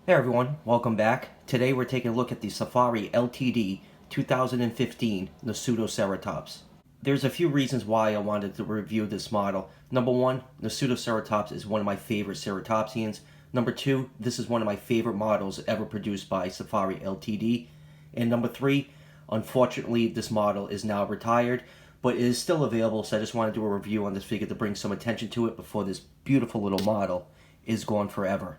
Hey everyone, welcome back. Today we're taking a look at the Safari Ltd 2015 Nasutoceratops. There's a few reasons why I wanted to review this model. Number one, Nasutoceratops is one of my favorite ceratopsians. Number two, this is one of my favorite models ever produced by Safari Ltd. And number three, unfortunately this model is now retired, but it is still available, so I just want to do a review on this figure to bring some attention to it before this beautiful little model is gone forever.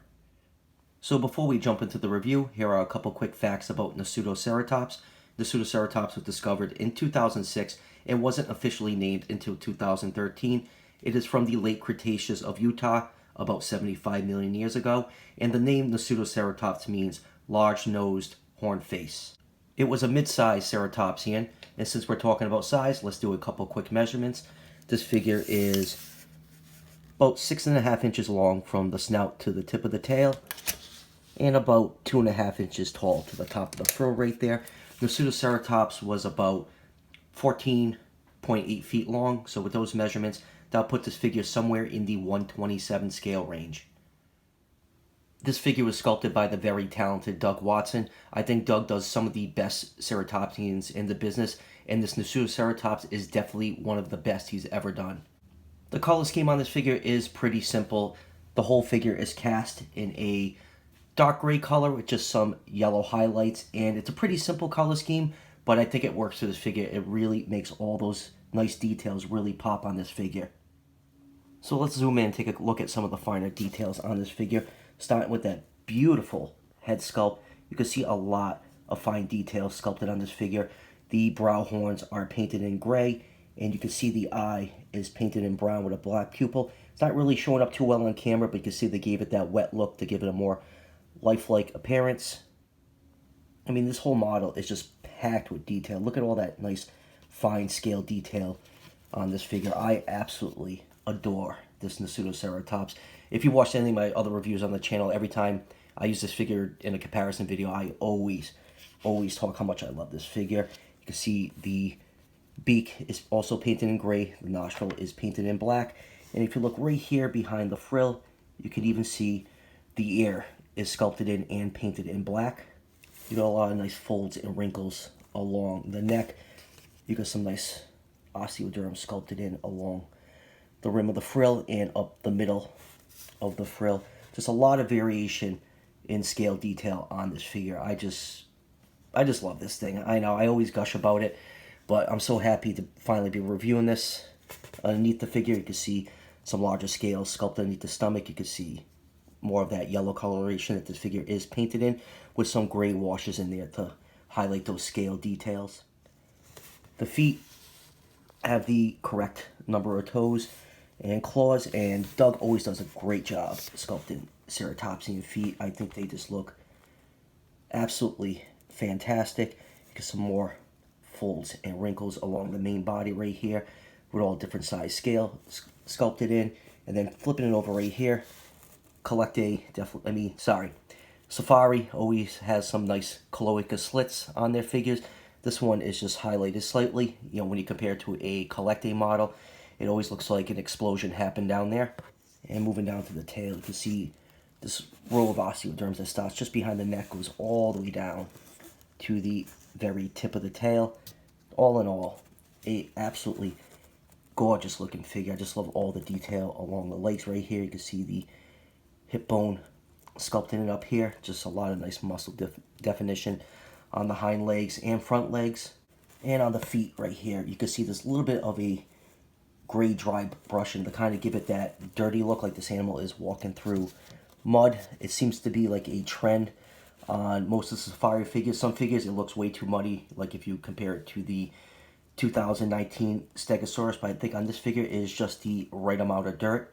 So before we jump into the review, here are a couple quick facts about Nasutoceratops. Nasutoceratops was discovered in 2006 and wasn't officially named until 2013. It is from the late Cretaceous of Utah, about 75 million years ago, and the name Nasutoceratops means large-nosed horn face. It was a mid-sized ceratopsian, and since we're talking about size, let's do a couple quick measurements. This figure is about 6.5 inches long from the snout to the tip of the tail, and about 2.5 inches tall to the top of the frill right there. Nasutoceratops was about 14.8 feet long, so with those measurements, that'll put this figure somewhere in the 127 scale range. This figure was sculpted by the very talented Doug Watson. I think Doug does some of the best ceratopsians in the business, and this Nasutoceratops is definitely one of the best he's ever done. The color scheme on this figure is pretty simple. The whole figure is cast in a dark gray color with just some yellow highlights, and it's a pretty simple color scheme, but I think it works for this figure. It really makes all those nice details really pop on this figure. So let's zoom in and take a look at some of the finer details on this figure, starting with that beautiful head sculpt. You can see a lot of fine details sculpted on this figure. The brow horns are painted in gray, and you can see the eye is painted in brown with a black pupil. It's not really showing up too well on camera, but you can see they gave it that wet look to give it a more lifelike appearance. I mean, this whole model is just packed with detail. Look at all that nice fine scale detail on this figure. I absolutely adore this Nasutoceratops. If you watched any of my other reviews on the channel, every time I use this figure in a comparison video, I always talk how much I love this figure. You can see the beak is also painted in gray. The nostril is painted in black. And if you look right here behind the frill, you can even see the ear is sculpted in and painted in black. You got a lot of nice folds and wrinkles along the neck. You got some nice osteoderm sculpted in along the rim of the frill and up the middle of the frill. Just a lot of variation in scale detail on this figure. I just love this thing. I know I always gush about it, but I'm so happy to finally be reviewing this. Underneath the figure, you can see some larger scales sculpted underneath the stomach. You can see more of that yellow coloration that this figure is painted in, with some gray washes in there to highlight those scale details. The feet have the correct number of toes and claws, and Doug always does a great job sculpting ceratopsian feet. I think they just look absolutely fantastic. You get some more folds and wrinkles along the main body right here with all different size scale sculpted in, and then flipping it over right here. Safari always has some nice cloaca slits on their figures. This one is just highlighted slightly. You know, when you compare it to a Collecte model, it always looks like an explosion happened down there. And moving down to the tail, you can see this row of osteoderms that starts just behind the neck, goes all the way down to the very tip of the tail. All in all, a absolutely gorgeous looking figure. I just love all the detail along the legs right here. You can see the hip bone sculpting it up here. Just a lot of nice muscle definition on the hind legs and front legs. And on the feet right here, you can see this little bit of a gray dry brushing to kind of give it that dirty look, like this animal is walking through mud. It seems to be like a trend on most of the Safari figures. Some figures it looks way too muddy, like if you compare it to the 2019 Stegosaurus, but I think on this figure it is just the right amount of dirt.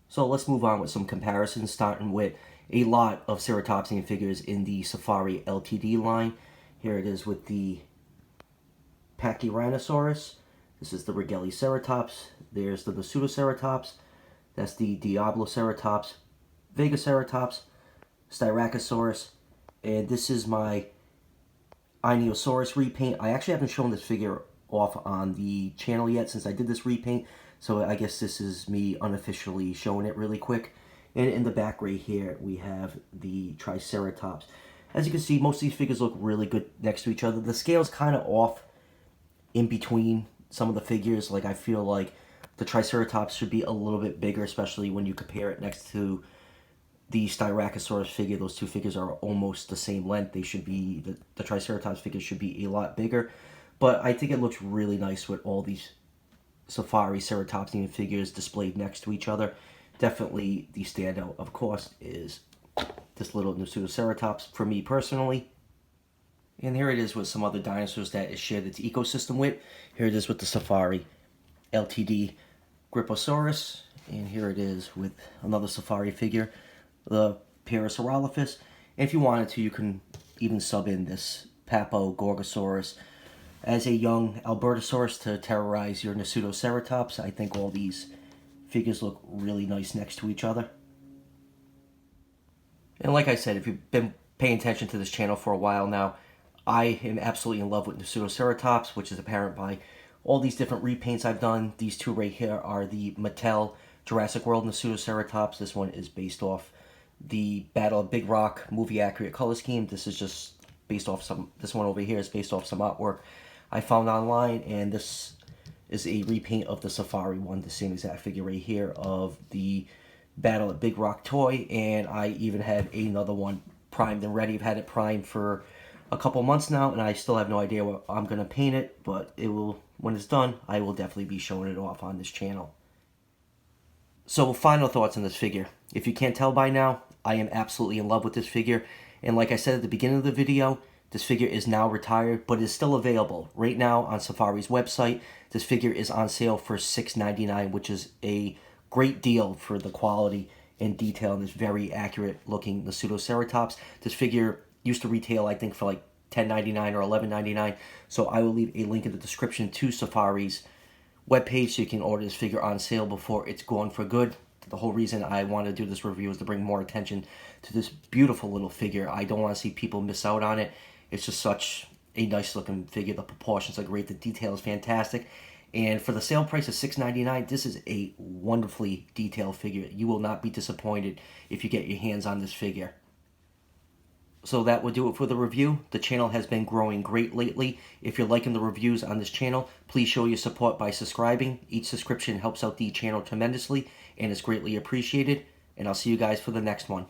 So let's move on with some comparisons, starting with a lot of ceratopsian figures in the Safari Ltd line. Here it is with the Pachyrhinosaurus. This is the Ceratops. There's the Nasutoceratops. That's the Diabloceratops, Vegaceratops, Styracosaurus, and this is my Ionosaurus repaint. I actually haven't shown this figure off on the channel yet since I did this repaint, so I guess this is me unofficially showing it really quick. And in the back right here, we have the Triceratops. As you can see, most of these figures look really good next to each other. The scale's kind of off in between some of the figures. Like, I feel like the Triceratops should be a little bit bigger, especially when you compare it next to the Styracosaurus figure. Those two figures are almost the same length. They should be, the Triceratops figure should be a lot bigger. But I think it looks really nice with all these Safari Ceratopsian figures displayed next to each other. Definitely the standout, of course, is this little Nasutoceratops for me personally. And here it is with some other dinosaurs that it shared its ecosystem with. Here it is with the Safari Ltd. Griposaurus. And here it is with another Safari figure, the Parasaurolophus. And if you wanted to, you can even sub in this Papagorgosaurus as a young Albertosaurus to terrorize your Nasutoceratops. I think all these figures look really nice next to each other. And like I said, if you've been paying attention to this channel for a while now, I am absolutely in love with Nasutoceratops, which is apparent by all these different repaints I've done. These two right here are the Mattel Jurassic World Nasutoceratops. This one is based off the Battle of Big Rock movie accurate color scheme. This is just based off this one over here is based off some artwork I found online, and this is a repaint of the Safari one, the same exact figure right here of the Battle at Big Rock toy. And I even had another one primed and ready. I've had it primed for a couple months now, and I still have no idea what I'm going to paint it, but it will, when it's done, I will definitely be showing it off on this channel. So final thoughts on this figure. If you can't tell by now, I am absolutely in love with this figure, and like I said at the beginning of the video, this figure is now retired, but is still available. Right now on Safari's website, this figure is on sale for $6.99, which is a great deal for the quality and detail in this very accurate looking Nasutoceratops. This figure used to retail, I think, for like $10.99 or $11.99. So I will leave a link in the description to Safari's webpage so you can order this figure on sale before it's gone for good. The whole reason I want to do this review is to bring more attention to this beautiful little figure. I don't want to see people miss out on it. It's just such a nice looking figure. The proportions are great. The detail is fantastic. And for the sale price of $6.99, this is a wonderfully detailed figure. You will not be disappointed if you get your hands on this figure. So that will do it for the review. The channel has been growing great lately. If you're liking the reviews on this channel, please show your support by subscribing. Each subscription helps out the channel tremendously and is greatly appreciated. And I'll see you guys for the next one.